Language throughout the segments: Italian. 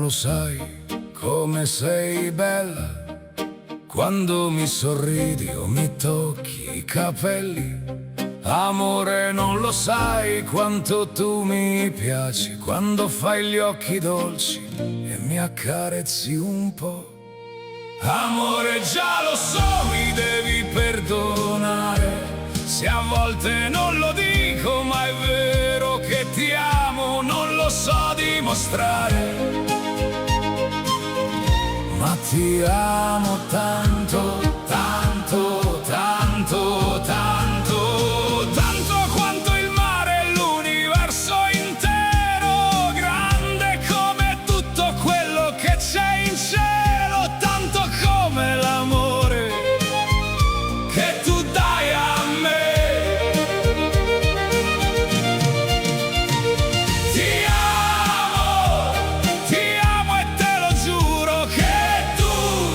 lo sai come sei bella quando mi sorridi o mi tocchi i capelli. Amore, non lo sai quanto tu mi piaci quando fai gli occhi dolci e mi accarezzi un po'. Amore, già lo so, mi devi perdonare se a volte non lo dico, ma è vero che ti amo, non lo so dimostrare. Ma ti amo tanto, tanto, tanto, tanto, tanto quanto il mare e l'universo intero, grande come tutto quello che c'è in cielo, tanto come l'amore che tu dai a me. Ti amo e te lo giuro che tu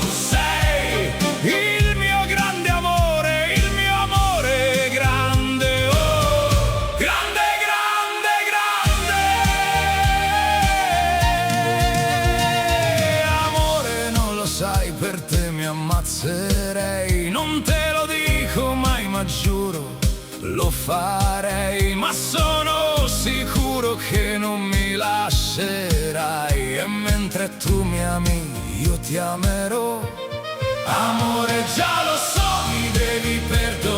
sei il mio grande amore, il mio amore grande, oh, grande, grande, grande. Amore, non lo sai, per te mi ammazzerei, non te lo dico mai, ma giuro lo farei, ma sono sicuro che non mi lascerai, e mentre tu mi ami io ti amerò. Amore, già lo so, mi devi perdonare